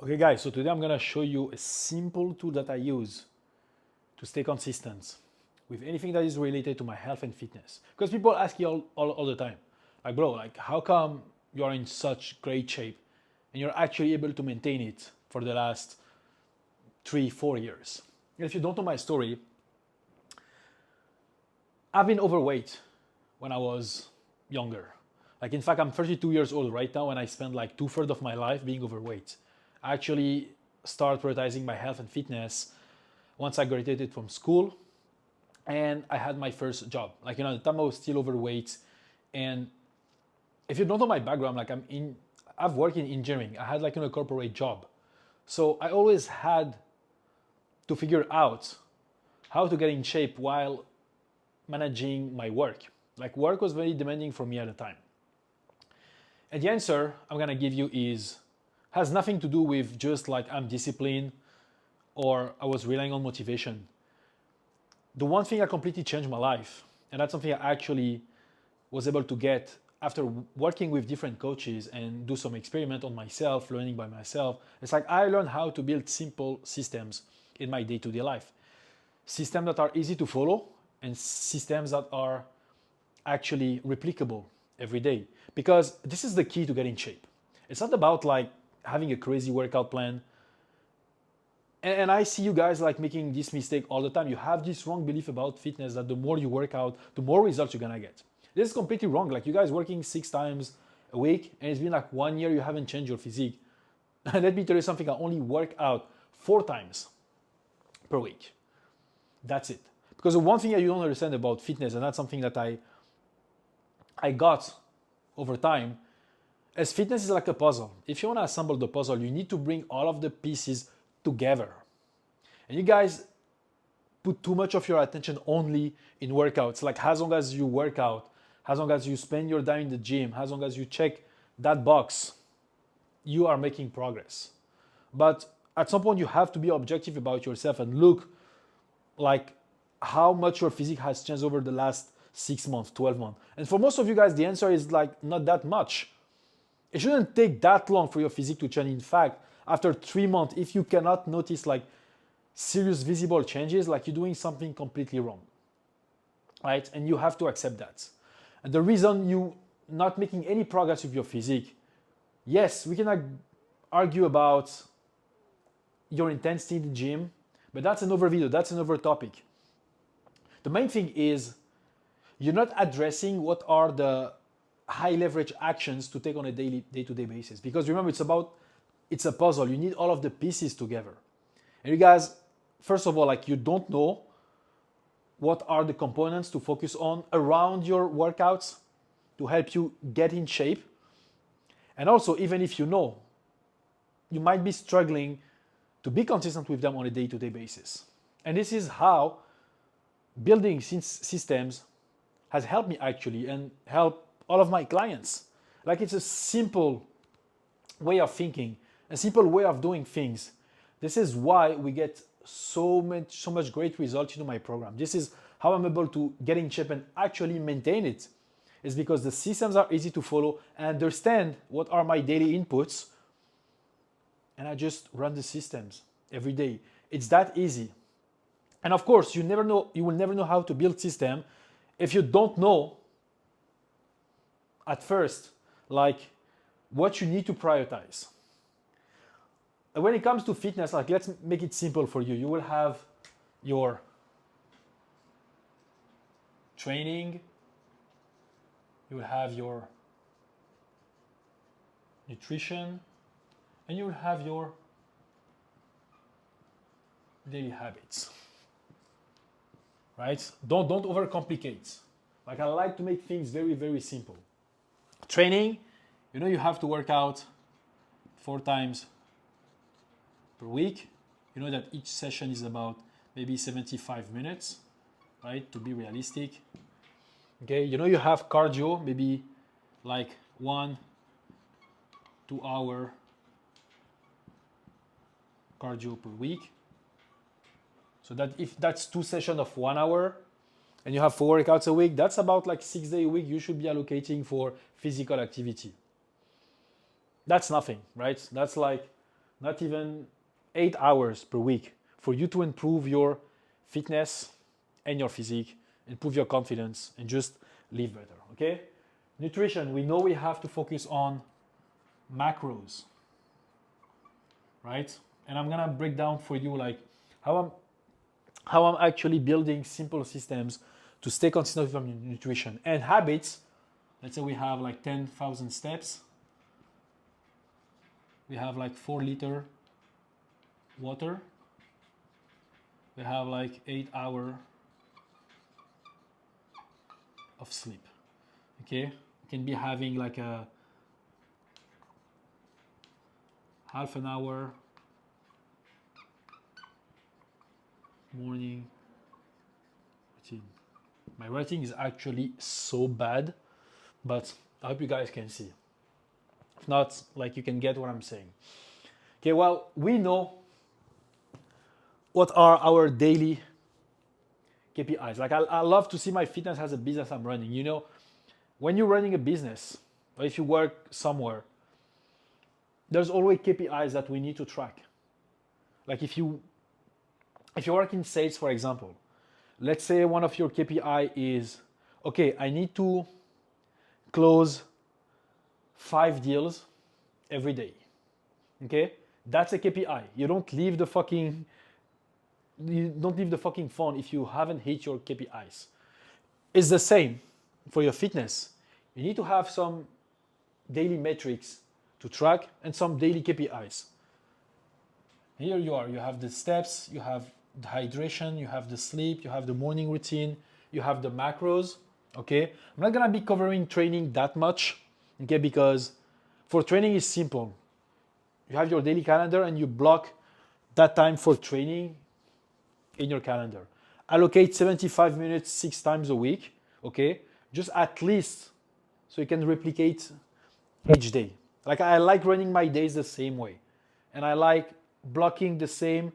Okay guys, so today I'm gonna show you a simple tool that I use to stay consistent with anything that is related to my health and fitness. Because people ask you all the time, like bro, like how come you're in such great shape and you're actually able to maintain it for the last 3-4 years? And if you don't know my story, I've been overweight when I was younger. Like in fact, I'm 32 years old right now and I spent like 2/3 of my life being overweight. I actually started prioritizing my health and fitness once I graduated from school and I had my first job. Like, at the time I was still overweight. And if you don't know my background, like I've worked in engineering. I had like a corporate job. So I always had to figure out how to get in shape while managing my work. Like work was very demanding for me at the time. And the answer I'm gonna give you has nothing to do with just like I'm disciplined or I was relying on motivation. The one thing that completely changed my life, and that's something I actually was able to get after working with different coaches and do some experiment on myself, learning by myself. It's like I learned how to build simple systems in my day-to-day life. Systems that are easy to follow and systems that are actually replicable every day. Because this is the key to getting in shape. It's not about like having a crazy workout plan. And I see you guys like making this mistake all the time. You have this wrong belief about fitness that the more you work out, the more results you're gonna get. This is completely wrong. Like you guys working 6 times a week and it's been like 1 year you haven't changed your physique. Let me tell you something, I only work out 4 times per week. That's it. Because the one thing that you don't understand about fitness, and that's something that I got over time, as fitness is like a puzzle. If you want to assemble the puzzle, you need to bring all of the pieces together. And you guys put too much of your attention only in workouts. Like as long as you work out, as long as you spend your time in the gym, as long as you check that box, you are making progress. But at some point you have to be objective about yourself and look like how much your physique has changed over the last 6 months, 12 months. And for most of you guys, the answer is like not that much. It shouldn't take that long for your physique to change. In fact, after 3 months, if you cannot notice like serious visible changes, like you're doing something completely wrong, right? And you have to accept that. And the reason you not making any progress with your physique, yes, we can argue about your intensity in the gym, but that's another video, that's another topic. The main thing is you're not addressing what are the high leverage actions to take on a day-to-day basis. Because remember, it's a puzzle. You need all of the pieces together. And you guys, first of all, like you don't know what are the components to focus on around your workouts to help you get in shape. And also, even if you know, you might be struggling to be consistent with them on a day-to-day basis. And this is how building systems has helped me actually and help all of my clients. Like it's a simple way of thinking, a simple way of doing things. This is why we get so much great results into my program. This is how I'm able to get in shape and actually maintain it. It's because the systems are easy to follow and understand what are my daily inputs. And I just run the systems every day. It's that easy. And of course, you will never know how to build system if you don't know at first, like what you need to prioritize. And when it comes to fitness, like let's make it simple for you. You will have your training, you will have your nutrition, and you will have your daily habits. Right? Don't overcomplicate. Like I like to make things very, very simple. Training, you have to work out 4 times per week. You know that each session is about maybe 75 minutes, right? To be realistic. Okay, you have cardio, maybe like 1-2 hour cardio per week. So that if that's 2 sessions of 1 hour and you have 4 workouts a week, that's about like 6 days a week you should be allocating for physical activity. That's nothing, right? That's like not even 8 hours per week for you to improve your fitness and your physique, improve your confidence, and just live better, okay? Nutrition, we know we have to focus on macros, right? And I'm gonna break down for you like how I'm actually building simple systems to stay consistent with my nutrition and habits. Let's say we have like 10,000 steps. We have like 4 liter water. We have like 8 hours of sleep. Okay, you can be having like a half an hour morning routine. My writing is actually so bad, but I hope you guys can see. If not, like you can get what I'm saying. Okay, well, we know what are our daily KPIs. Like I love to see my fitness as a business I'm running. You know, when you're running a business or if you work somewhere, there's always KPIs that we need to track. Like if you work in sales, for example, let's say one of your KPI is, okay, I need to close 5 deals every day. Okay, that's a KPI. You don't leave the fucking phone if you haven't hit your KPIs. It's the same for your fitness. You need to have some daily metrics to track and some daily KPIs. Here you are. You have the steps, you have the hydration, you have the sleep, you have the morning routine, you have the macros. Okay, I'm not gonna be covering training that much. Okay, because for training is simple. You have your daily calendar and you block that time for training in your calendar. Allocate 75 minutes 6 times a week, okay? Just at least so you can replicate each day. Like I like running my days the same way. And I like blocking the same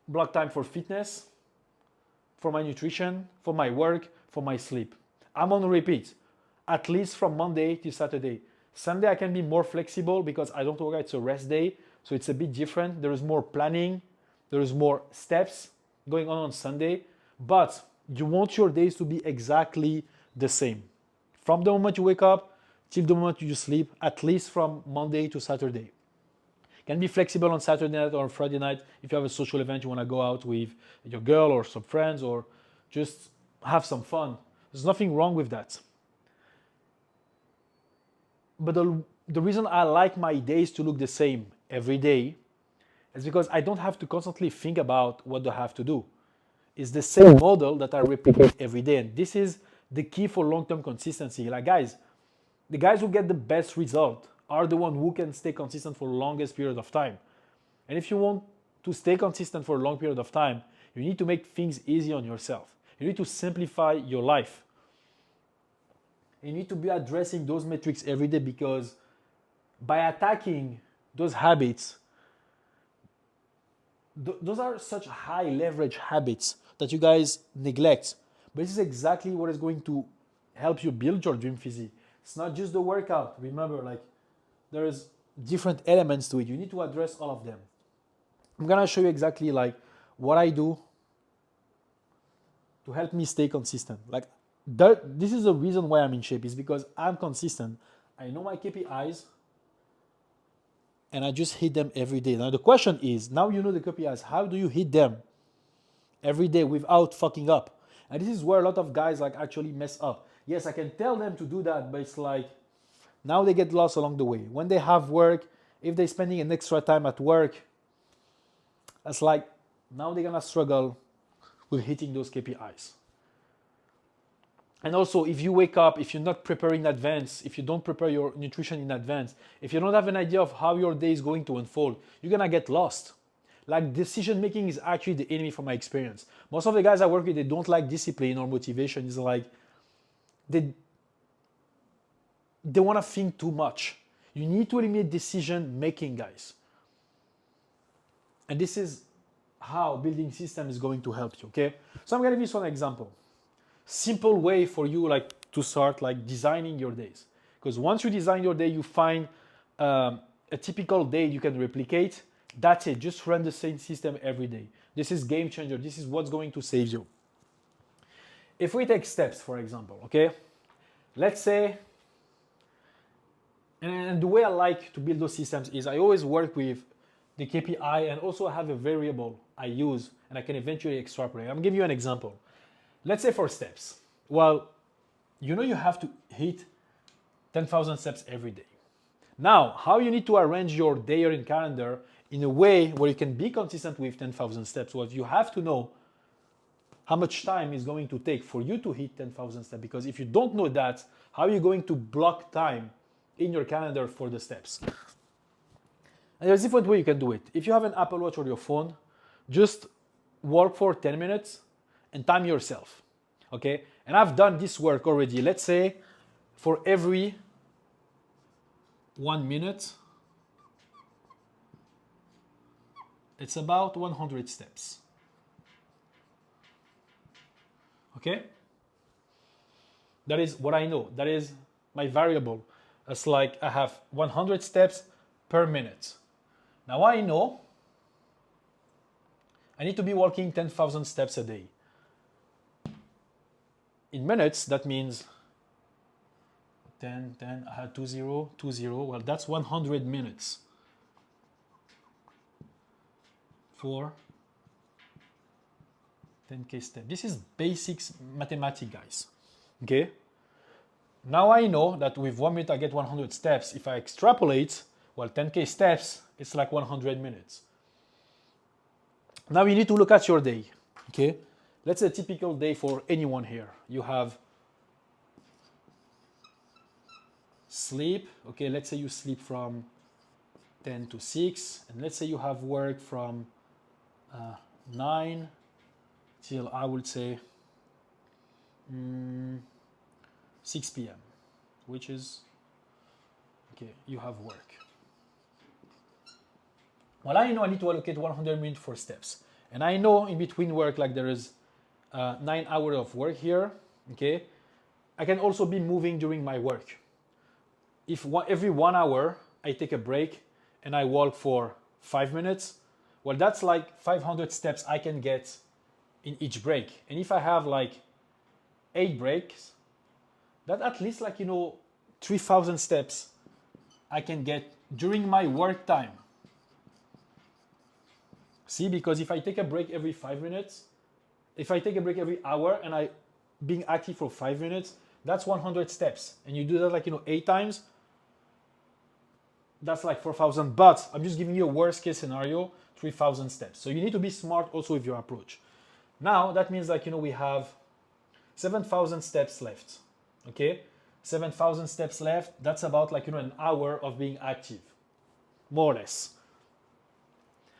block time for fitness, for my nutrition, for my work, for my sleep. I'm on repeat, at least from Monday to Saturday. Sunday I can be more flexible because I don't work, it's a rest day, so it's a bit different. There is more planning, there is more steps going on Sunday, but you want your days to be exactly the same. From the moment you wake up till the moment you sleep, at least from Monday to Saturday. Can be flexible on Saturday night or Friday night if you have a social event you want to go out with your girl or some friends or just have some fun. There's nothing wrong with that. But the reason I like my days to look the same every day is because I don't have to constantly think about what do I have to do. It's the same model that I replicate every day. And this is the key for long-term consistency. Like guys, the guys who get the best result are the ones who can stay consistent for the longest period of time. And if you want to stay consistent for a long period of time, you need to make things easy on yourself. You need to simplify your life. You need to be addressing those metrics every day because by attacking those habits, those are such high leverage habits that you guys neglect. But this is exactly what is going to help you build your dream physique. It's not just the workout. Remember, like there's different elements to it. You need to address all of them. I'm gonna show you exactly like what I do to help me stay consistent. Like this is the reason why I'm in shape, is because I'm consistent. I know my KPIs and I just hit them every day. Now the question is, now you know the KPIs, how do you hit them every day without fucking up? And this is where a lot of guys like actually mess up. Yes, I can tell them to do that, but it's like now they get lost along the way. When they have work, if they're spending an extra time at work, it's like now they're gonna struggle with hitting those KPIs. And also, if you wake up, if you're not preparing in advance, if you don't prepare your nutrition in advance, if you don't have an idea of how your day is going to unfold, you're gonna get lost. Like decision making is actually the enemy from my experience. Most of the guys I work with, they don't like discipline or motivation. It's like they want to think too much. You need to eliminate decision making, guys. And this is how building system is going to help you, okay? So I'm gonna give you some example. Simple way for you like to start like designing your days. Because once you design your day, you find a typical day you can replicate. That's it. Just run the same system every day. This is game changer. This is what's going to save you. If we take steps, for example, okay? Let's say, and the way I like to build those systems is I always work with the KPI, and also I have a variable I use and I can eventually extrapolate. I'm giving you an example. Let's say for steps. Well, you know you have to hit 10,000 steps every day. Now, how you need to arrange your day or in calendar in a way where you can be consistent with 10,000 steps? Well, you have to know how much time is going to take for you to hit 10,000 steps. Because if you don't know that, how are you going to block time in your calendar for the steps? And there's a different way you can do it. If you have an Apple Watch or your phone, just walk for 10 minutes and time yourself, okay? And I've done this work already. Let's say for every 1 minute, it's about 100 steps, okay? That is what I know. That is my variable. It's like I have 100 steps per minute. Now I know I need to be walking 10,000 steps a day. In minutes, that means 10, I had 20, well, that's 100 minutes. For 10K steps. This is basics mathematics, guys, okay? Now I know that with 1 minute I get 100 steps. If I extrapolate, well, 10K steps, it's like 100 minutes. Now you need to look at your day, okay? Let's say a typical day for anyone here. You have sleep, okay? Let's say you sleep from 10 to 6, and let's say you have work from 9 till, I would say, 6 p.m., which is, okay, you have work. Well, I know I need to allocate 100 minutes for steps. And I know in between work, like there is 9 hours of work here, okay? I can also be moving during my work. If every 1 hour I take a break and I walk for 5 minutes, well, that's like 500 steps I can get in each break. And if I have like 8 breaks, that at least like, 3,000 steps I can get during my work time. See, because if I take a break every 5 minutes, if I take a break every hour and I being active for 5 minutes, that's 100 steps. And you do that like, 8 times, that's like 4,000. But I'm just giving you a worst case scenario, 3,000 steps. So you need to be smart also with your approach. Now that means like, we have 7,000 steps left, okay? 7,000 steps left, that's about like, an hour of being active, more or less.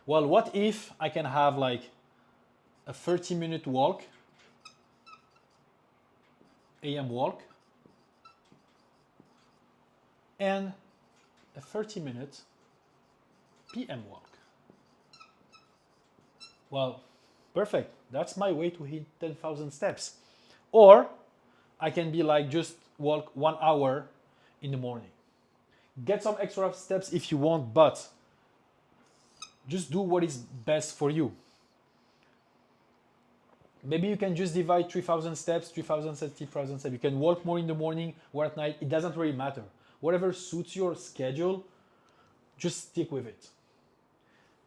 Well, what if I can have like a 30-minute walk, AM walk, and a 30-minute PM walk? Well, perfect. That's my way to hit 10,000 steps. Or I can be like just walk 1 hour in the morning. Get some extra steps if you want, but just do what is best for you. Maybe you can just divide 3,000 steps, 3,000 steps, 3,000 steps. You can walk more in the morning or at night. It doesn't really matter. Whatever suits your schedule, just stick with it.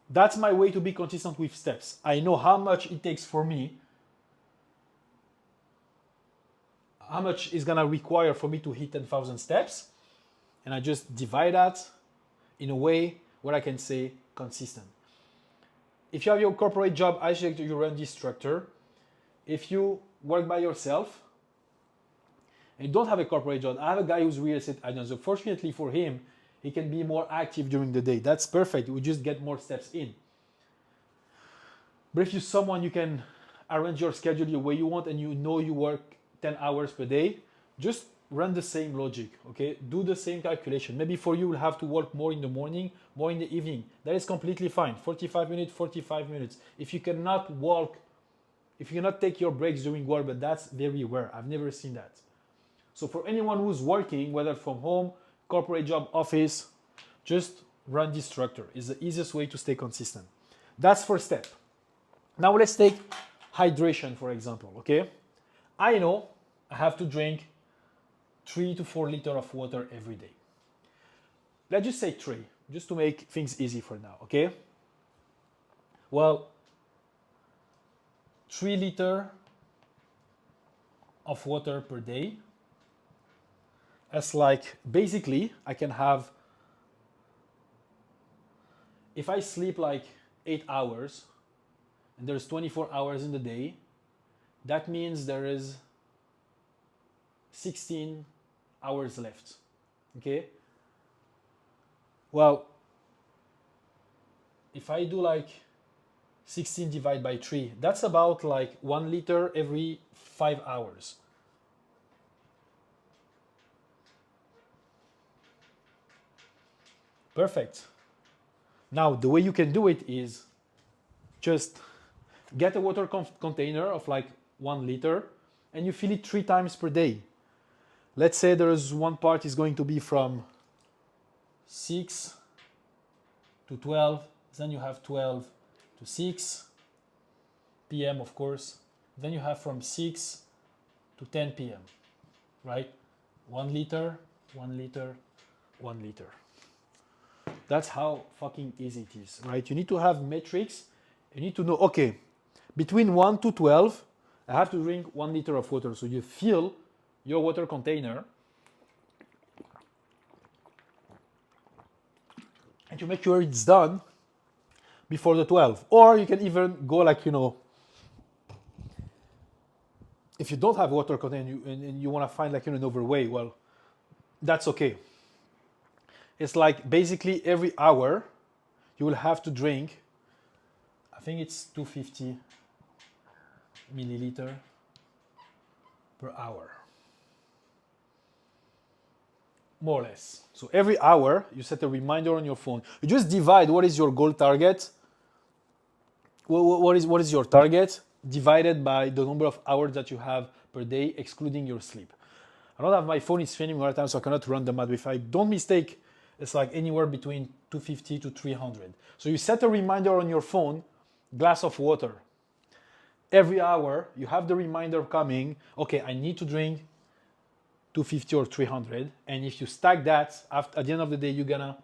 That's my way to be consistent with steps. I know how much it takes for me, how much is gonna require for me to hit 10,000 steps, and I just divide that in a way where I can say consistent. If you have your corporate job, I suggest you run this structure. If you work by yourself and you don't have a corporate job, I have a guy who's real estate agent. So fortunately for him, he can be more active during the day. That's perfect. We just get more steps in. But if you're someone, you can arrange your schedule the way you want and you know you work 10 hours per day, just run the same logic, okay? Do the same calculation. Maybe for you, you'll have to work more in the morning, more in the evening. That is completely fine. 45 minutes, 45 minutes. If you cannot walk, if you cannot take your breaks during work, but that's very rare. I've never seen that. So for anyone who's working, whether from home, corporate job, office, just run this structure. It's the easiest way to stay consistent. That's first step. Now let's take hydration, for example, okay? I know I have to drink 3 to 4 liters of water every day. Let's just say 3, just to make things easy for now, okay? Well, 3 liters of water per day. That's like, basically, I can have, if I sleep like 8 hours, and there's 24 hours in the day, that means there is 16 hours left, okay? Well, if I do like 16 divided by 3, that's about like 1 liter every 5 hours. Perfect. Now, the way you can do it is just get a water container of like 1 liter and you fill it 3 times per day. Let's say there is one part is going to be from 6 to 12, then you have 12 to 6 p.m. of course, then you have from 6 to 10 p.m. right? 1 liter, 1 liter, 1 liter. That's how fucking easy it is, right? You need to have metrics. You need to know, okay, between 1 to 12, I have to drink 1 liter of water. So you fill your water container and you make sure it's done before the 12. Or you can even go like, you know, if you don't have a water container and you want to find like, you know, another way, well, that's okay. It's like basically every hour you will have to drink, I think it's 250 milliliter per hour. More or less. So every hour you set a reminder on your phone. You just divide what is your goal target, what is your target, divided by the number of hours that you have per day, excluding your sleep. I don't have my phone, it's spinning all the time, so I cannot run the math. If I don't mistake, it's like anywhere between 250 to 300. So you set a reminder on your phone, glass of water. Every hour, you have the reminder coming, okay, I need to drink 250 or 300. And if you stack that, at the end of the day, you're gonna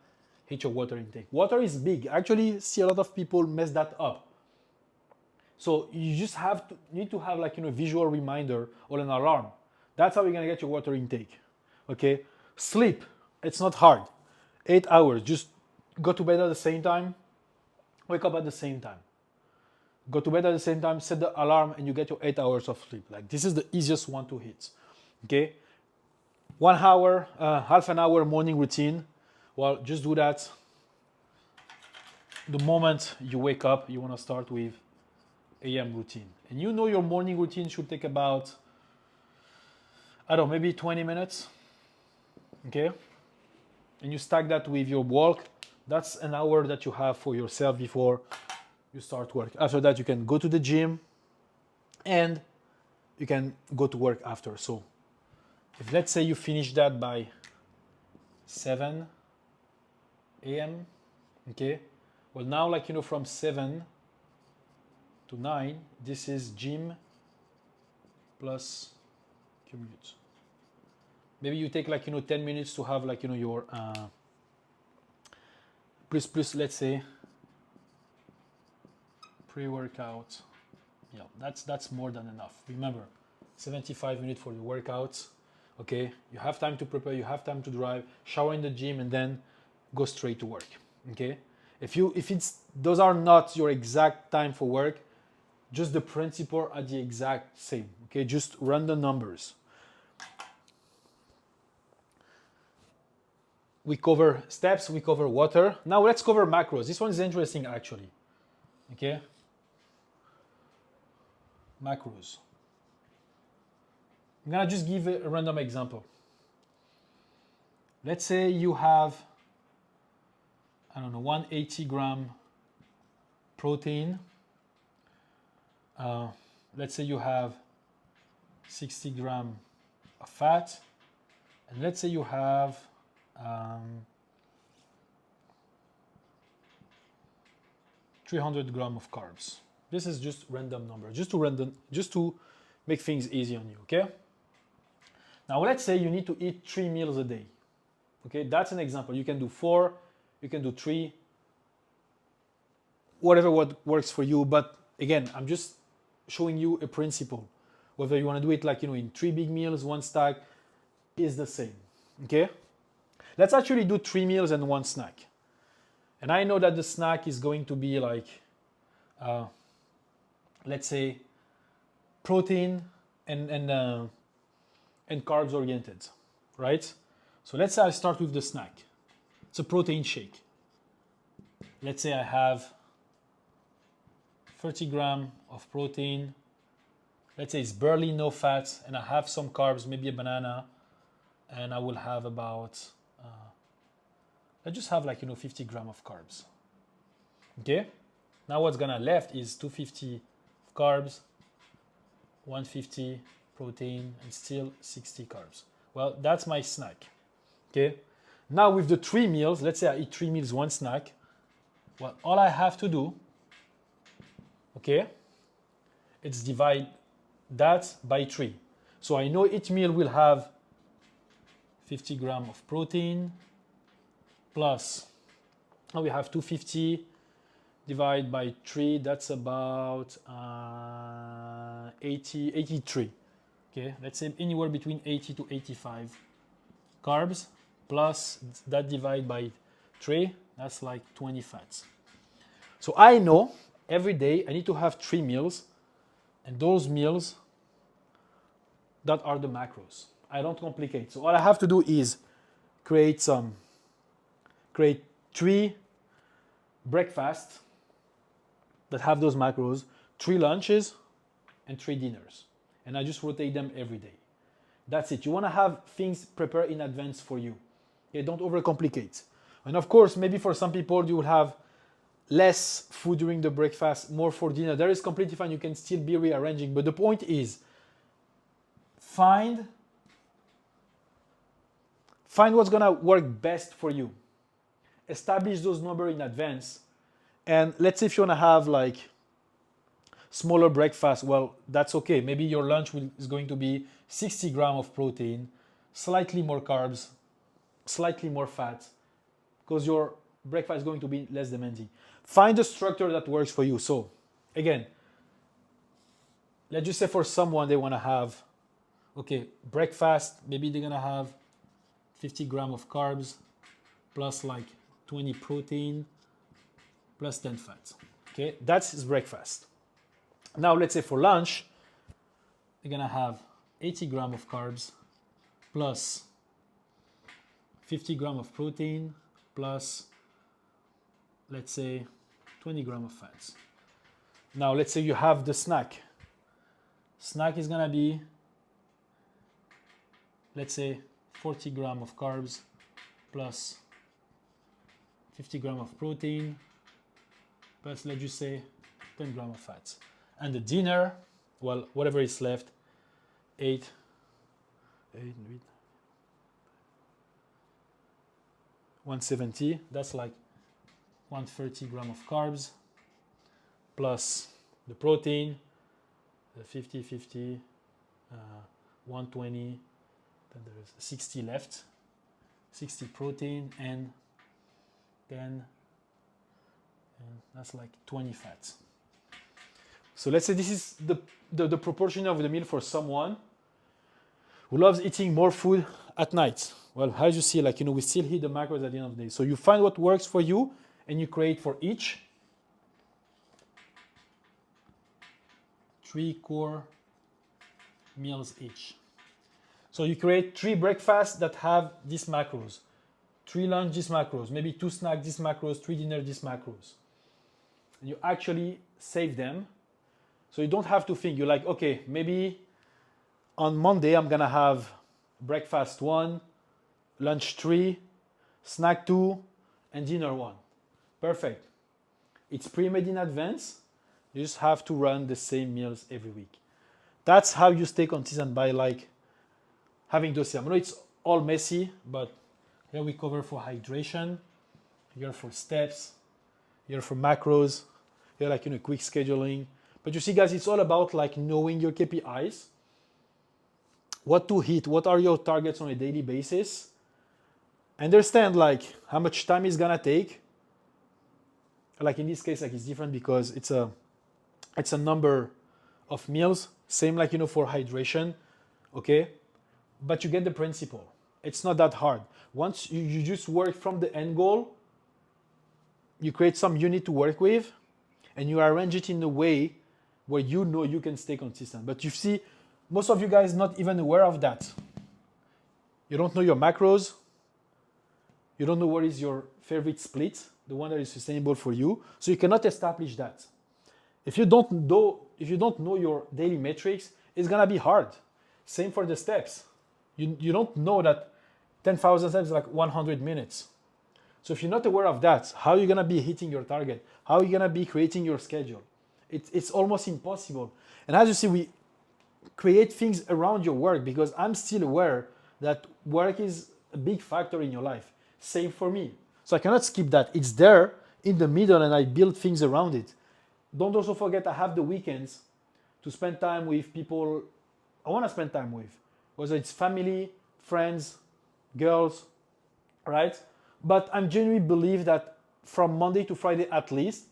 hit your water intake. Water is big. I actually see a lot of people mess that up. So you just need to have like, you know, a visual reminder or an alarm. That's how you're gonna get your water intake, okay? Sleep, it's not hard. 8 hours, just go to bed at the same time, wake up at the same time. Go to bed at the same time, set the alarm, and you get your 8 hours of sleep. Like this is the easiest one to hit, okay? 1 hour, half an hour morning routine. Well, just do that. The moment you wake up, you wanna start with AM routine. And you know your morning routine should take about, I don't know, maybe 20 minutes, okay? And you stack that with your walk. That's an hour that you have for yourself before you start work. After that, you can go to the gym and you can go to work after. So if let's say you finish that by 7 a.m., okay? Well, now like, you know, from 7 to 9, this is gym plus commute. Maybe you take like, you know, 10 minutes to have like, you know, your plus let's say pre-workout. Yeah, that's more than enough. Remember, 75 minutes for the workouts. Okay, you have time to prepare, you have time to drive, shower in the gym, and then go straight to work. Okay, if it's those are not your exact time for work, just the principle are the exact same. Okay, just run the numbers. We cover steps, we cover water. Now let's cover macros. This one is interesting actually. Okay, macros. I'm gonna just give a random example. Let's say you have, I don't know, 180 gram protein. Let's say you have 60 gram of fat. And let's say you have 300 grams of carbs. This is just random number, just to make things easy on you, okay? Now let's say you need to eat 3 meals a day. Okay, that's an example. You can do 4, you can do 3, whatever what works for you. But again, I'm just showing you a principle. Whether you want to do it like, in 3 big meals, 1 stack, is the same. Okay? Let's actually do 3 meals and 1 snack. And I know that the snack is going to be like, let's say, protein and carbs oriented, right? So let's say I start with the snack. It's a protein shake. Let's say I have 30 grams of protein. Let's say it's barely no fats, and I have some carbs, maybe a banana, and I will have about, let's just have like, 50 grams of carbs. Okay? Now what's gonna left is 250 carbs, 150 protein, and still 60 carbs. Well, that's my snack. Okay? Now with the 3 meals, let's say I eat 3 meals, 1 snack. Well, all I have to do, okay, it's divide that by 3. So I know each meal will have 50 grams of protein plus, now we have 250 divided by 3, that's about 83. Okay, let's say anywhere between 80 to 85 carbs plus that divided by 3, that's like 20 fats. So I know every day I need to have 3 meals, and those meals, that are the macros. I don't complicate. So all I have to do is create 3 breakfasts that have those macros, 3 lunches, and 3 dinners. And I just rotate them every day. That's it. You want to have things prepared in advance for you. Okay, don't overcomplicate. And of course, maybe for some people, you will have less food during the breakfast, more for dinner. That is completely fine. You can still be rearranging. But the point is, find what's going to work best for you. Establish those numbers in advance. And let's say if you want to have like smaller breakfast, well, that's okay. Maybe your lunch is going to be 60 grams of protein, slightly more carbs, slightly more fat, because your breakfast is going to be less demanding. Find a structure that works for you. So again, let's just say for someone they want to have, okay, breakfast, maybe they're going to have 50 grams of carbs plus like 20 protein plus 10 fats. Okay, that's his breakfast. Now let's say for lunch, they're going to have 80 grams of carbs plus 50 grams of protein plus, let's say, 20 grams of fats. Now let's say you have the snack. Snack is going to be, let's say, 40 grams of carbs plus 50 grams of protein plus, let's just say, 10 grams of fats. And the dinner, well, whatever is left, 170, that's like 130 grams of carbs plus the protein, the 50, 120, then there's 60 left, 60 protein and 10, and that's like 20 fats. So let's say this is the proportion of the meal for someone who loves eating more food at night. Well, as you see, like, we still hit the macros at the end of the day. So you find what works for you and you create for each 3 core meals each. So you create 3 breakfasts that have these macros, 3 lunch, these macros, maybe 2 snacks, these macros, 3 dinner, these macros. And you actually save them. So you don't have to think. You're like, okay, maybe on Monday I'm gonna have breakfast 1, lunch 3, snack 2, and dinner 1. Perfect. It's pre-made in advance. You just have to run the same meals every week. That's how you stay consistent, by like having those. I know it's all messy, but here we cover for hydration, here for steps, here for macros. Here, like, quick scheduling. But you see, guys, it's all about like knowing your KPIs, what to hit, what are your targets on a daily basis. Understand like how much time it's gonna take. Like in this case, like it's different because it's a number of meals. Same like for hydration, okay? But you get the principle. It's not that hard. Once you just work from the end goal, you create some unit to work with, and you arrange it in a way where you know you can stay consistent. But you see, most of you guys not even aware of that. You don't know your macros. You don't know what is your favorite split, the one that is sustainable for you. So you cannot establish that. If you don't know your daily metrics, it's gonna be hard. Same for the steps. You don't know that 10,000 steps is like 100 minutes. So if you're not aware of that, how are you gonna be hitting your target? How are you gonna be creating your schedule? It's almost impossible. And as you see, we create things around your work because I'm still aware that work is a big factor in your life. Same for me. So I cannot skip that. It's there in the middle and I build things around it. Don't also forget I have the weekends to spend time with people I want to spend time with, whether it's family, friends, girls, right? But I genuinely believe that from Monday to Friday at least,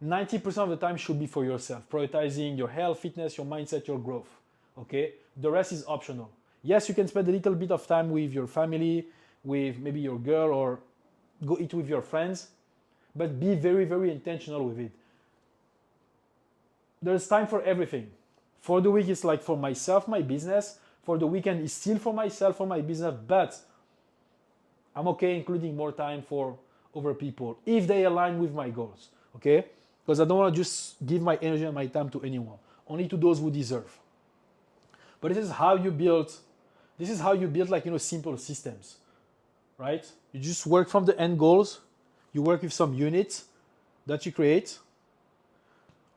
90% of the time should be for yourself, prioritizing your health, fitness, your mindset, your growth, okay? The rest is optional. Yes, you can spend a little bit of time with your family, with maybe your girl, or go eat with your friends, but be very, very intentional with it. There's time for everything. For the week, it's like for myself, my business. For the weekend, it's still for myself, for my business, but I'm okay including more time for other people if they align with my goals, okay? Because I don't want to just give my energy and my time to anyone, only to those who deserve. But this is how you build like, simple systems, right? You just work from the end goals. You work with some units that you create.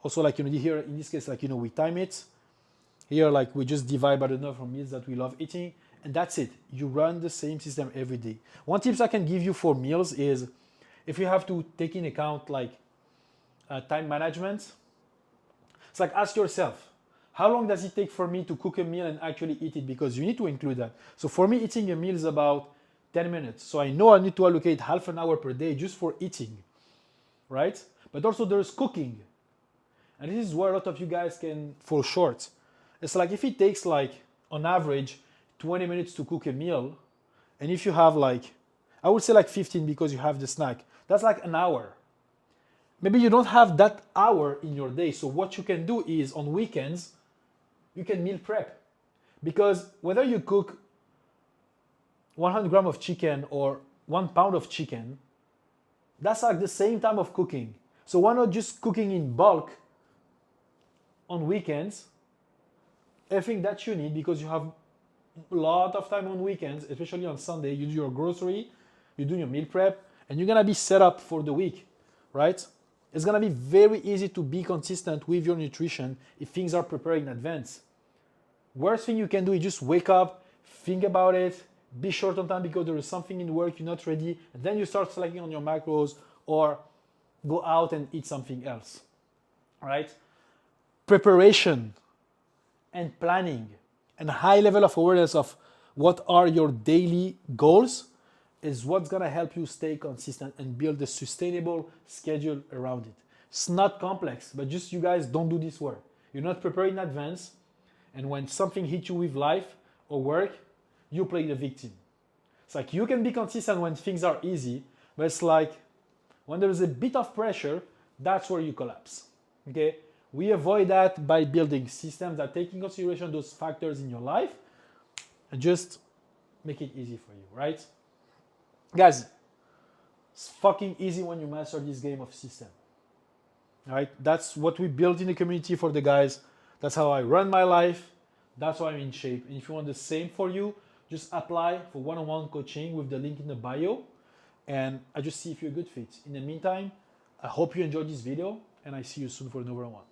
Also, like, here in this case, like, we time it. Here, like, we just divide by the number of meals that we love eating, and that's it. You run the same system every day. One tips I can give you for meals is if you have to take in account like time management, it's like ask yourself, how long does it take for me to cook a meal and actually eat it? Because you need to include that. So for me, eating a meal is about 10 minutes. So I know I need to allocate half an hour per day just for eating, right? But also there's cooking. And this is where a lot of you guys can fall short. It's like if it takes like on average 20 minutes to cook a meal, and if you have like, I would say like 15 because you have the snack, that's like an hour. Maybe you don't have that hour in your day. So what you can do is on weekends, you can meal prep. Because whether you cook 100 grams of chicken or 1 pound of chicken, that's like the same time of cooking. So why not just cooking in bulk on weekends, everything that you need, because you have a lot of time on weekends, especially on Sunday, you do your grocery, you do your meal prep, and you're gonna be set up for the week, right? It's gonna be very easy to be consistent with your nutrition if things are prepared in advance. Worst thing you can do is just wake up, think about it, be short on time because there is something in work, you're not ready, and then you start slacking on your macros or go out and eat something else, right? Preparation and planning and a high level of awareness of what are your daily goals is what's gonna help you stay consistent and build a sustainable schedule around it. It's not complex, but just you guys don't do this work. You're not prepared in advance, and when something hits you with life or work, you play the victim. It's like you can be consistent when things are easy, but it's like when there's a bit of pressure, that's where you collapse, okay? We avoid that by building systems that take into consideration those factors in your life and just make it easy for you, right? Guys, it's fucking easy when you master this game of system, all right? That's what we built in the community for the guys. That's how I run my life. That's why I'm in shape. And if you want the same for you, just apply for one-on-one coaching with the link in the bio, and I just see if you're a good fit. In the meantime, I hope you enjoyed this video, and I see you soon for another one.